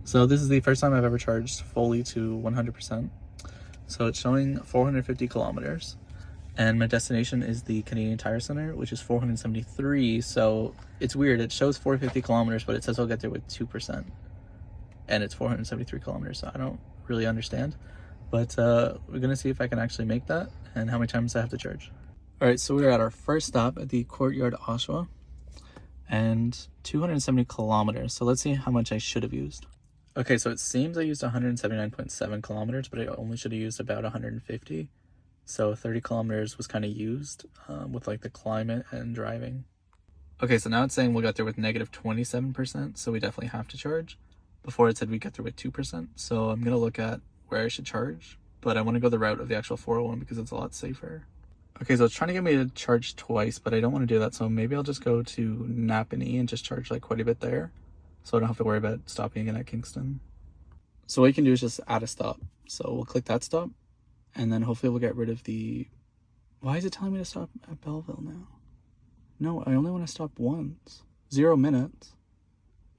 So this is the first time I've ever charged fully to 100%. So it's showing 450 kilometers. And my destination is the Canadian Tire Center, which is 473. So it's weird. It shows 450 kilometers, but it says I'll get there with 2%. And it's 473 kilometers, so I don't really understand. But we're gonna see if I can actually make that and how many times I have to charge. All right, so we're at our first stop at the Courtyard Oshawa, and 270 kilometers. So let's see how much I should have used. Okay, so it seems I used 179.7 kilometers, but I only should have used about 150. So 30 kilometers was kind of used with like the climate and driving. Okay, so now it's saying we'll get there with negative 27%, so we definitely have to charge. Before it said we get there with 2%, so I'm gonna look at where I should charge, but I want to go the route of the actual 401 because it's a lot safer. Okay, so it's trying to get me to charge twice, but I don't want to do that, so maybe I'll just go to Napanee and just charge like quite a bit there, so I don't have to worry about stopping again at Kingston. So what you can do is just add a stop. So we'll click that stop, and then hopefully we'll get rid of the... Why is it telling me to stop at Belleville now? No, I only want to stop once. 0 minutes.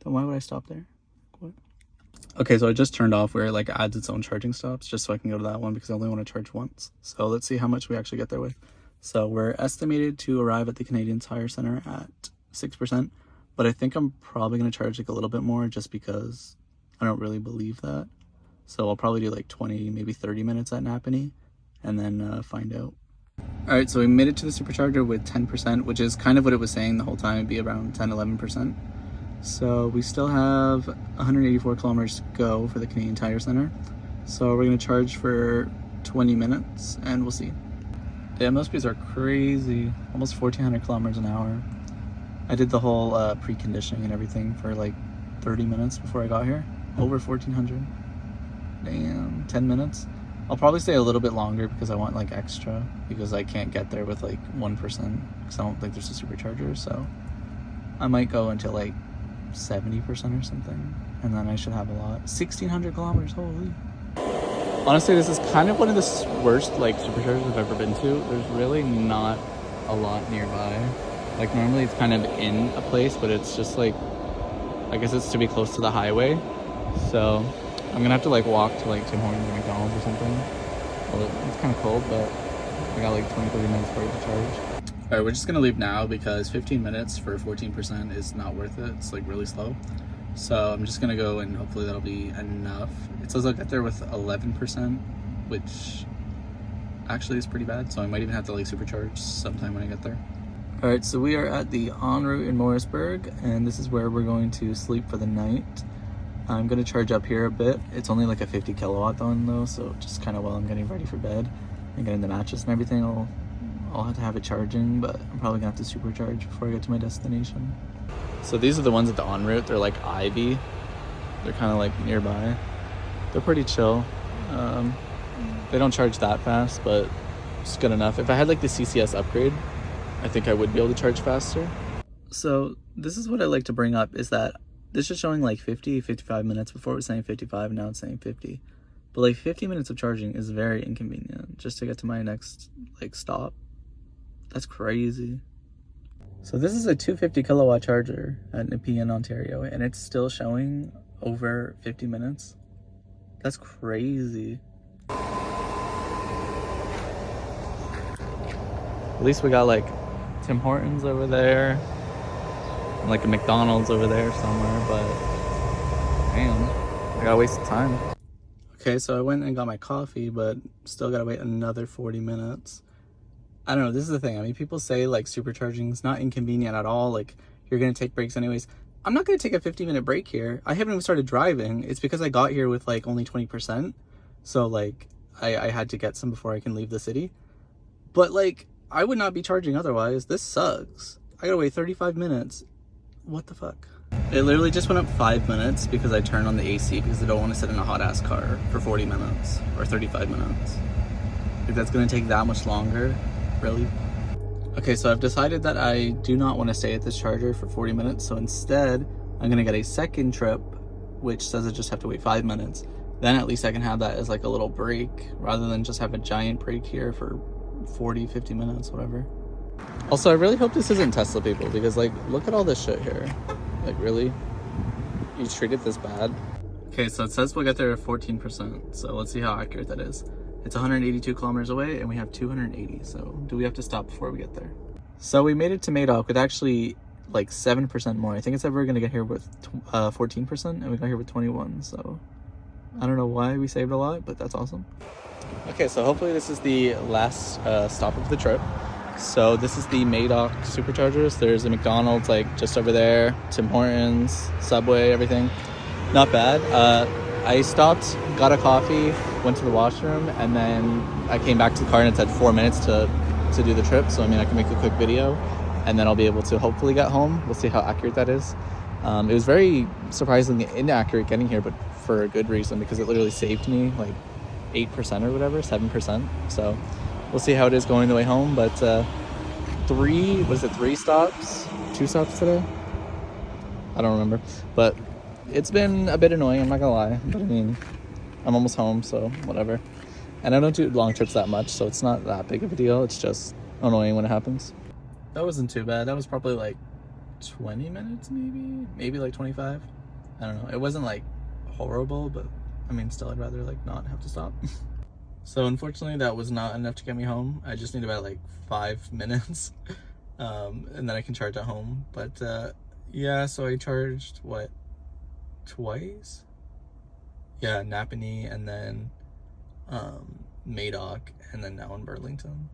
Then why would I stop there? What? Okay, so I just turned off where it like adds its own charging stops just so I can go to that one because I only want to charge once. So let's see how much we actually get there with. So we're estimated to arrive at the Canadian Tire Center at 6%, but I think I'm probably going to charge like a little bit more just because I don't really believe that. So I'll probably do like 20, maybe 30 minutes at Napanee and then find out. All right, so we made it to the supercharger with 10%, which is kind of what it was saying the whole time. It'd be around 10-11%. So we still have 184 kilometers to go for the Canadian Tire Center. So we're going to charge for 20 minutes and we'll see. Damn, those speeds are crazy. Almost 1,400 kilometers an hour. I did the whole preconditioning and everything for like 30 minutes before I got here. Over 1,400. Damn, 10 minutes. I'll probably stay a little bit longer because I want like extra because I can't get there with like 1% because I don't think there's a supercharger. So I might go until like 70% or something, and then I should have a lot. 1,600 kilometers, holy. Honestly, this is kind of one of the worst like superchargers I've ever been to. There's really not a lot nearby. Like normally it's kind of in a place, but it's just like, I guess it's to be close to the highway. So I'm gonna have to like walk to like Tim Hortons or McDonald's or something. Well, it's kind of cold, but I got like 20-30 minutes for it to charge. All right, we're just gonna leave now because 15 minutes for 14% is not worth it. It's like really slow. So I'm just gonna go and hopefully that'll be enough. It says I'll get there with 11%, which actually is pretty bad. So I might even have to like supercharge sometime when I get there. All right, so we are at the en route in Morrisburg, and this is where we're going to sleep for the night. I'm gonna charge up here a bit. It's only like a 50 kilowatt one though, so just kind of while I'm getting ready for bed and getting the mattress and everything, I'll have to have it charging, but I'm probably gonna have to supercharge before I get to my destination. So these are the ones at the en route. They're like Ivy. They're kind of like nearby. They're pretty chill. They don't charge that fast, but it's good enough. If I had like the CCS upgrade, I think I would be able to charge faster. So this is what I like to bring up is that this is showing like 55 minutes. Before it was saying 55, now it's saying 50. But like 50 minutes of charging is very inconvenient just to get to my next like stop. That's crazy. So this is a 250 kilowatt charger at Nepean, Ontario, and it's still showing over 50 minutes. That's crazy. At least we got like Tim Hortons over there, and like a McDonald's over there somewhere, but damn, I gotta waste time. Okay, so I went and got my coffee, but still gotta wait another 40 minutes. I don't know, this is the thing. I mean, people say like supercharging is not inconvenient at all. Like you're gonna take breaks anyways. I'm not gonna take a 50-minute break here. I haven't even started driving. It's because I got here with like only 20%. So like I had to get some before I can leave the city. But like I would not be charging otherwise. This sucks. I gotta wait 35 minutes. What the fuck? It literally just went up 5 minutes because I turned on the AC because I don't want to sit in a hot ass car for 40 minutes or 35 minutes. If that's gonna take that much longer, really? Okay, so I've decided that I do not want to stay at this charger for 40 minutes. So instead, I'm gonna get a second trip, which says I just have to wait 5 minutes. Then at least I can have that as like a little break rather than just have a giant break here for 40, 50 minutes, whatever. Also, I really hope this isn't Tesla people because like, look at all this shit here. Like really? You treat it this bad? Okay, so it says we'll get there at 14%, so let's see how accurate that is. It's 182 kilometers away, and we have 280, so do we have to stop before we get there? So we made it to Madoc with actually like 7% more. I think it said we were going to get here with 14%, and we got here with 21, so I don't know why we saved a lot, but that's awesome. Okay, so hopefully this is the last stop of the trip. So this is the Madoc superchargers. There's a McDonald's like just over there, Tim Hortons, Subway, everything. Not bad. I stopped, got a coffee, went to the washroom, and then I came back to the car and it said 4 minutes to do the trip. So I mean, I can make a quick video and then I'll be able to hopefully get home. We'll see how accurate that is. It was very surprisingly inaccurate getting here, but for a good reason, because it literally saved me like 8% or whatever, 7%. So we'll see how it is going the way home. But 3 stops, 2 stops today? I don't remember, but it's been a bit annoying, I'm not gonna lie, but I mean, I'm almost home, so whatever. And I don't do long trips that much, so it's not that big of a deal. It's just annoying when it happens. That wasn't too bad. That was probably like 20 minutes, maybe like 25. I don't know. It wasn't like horrible, but I mean, still, I'd rather like not have to stop. So unfortunately, that was not enough to get me home. I just need about like 5 minutes, and then I can charge at home. But yeah, so I charged what? Twice? Yeah, Napanee, and then Madoc, and then now in Burlington.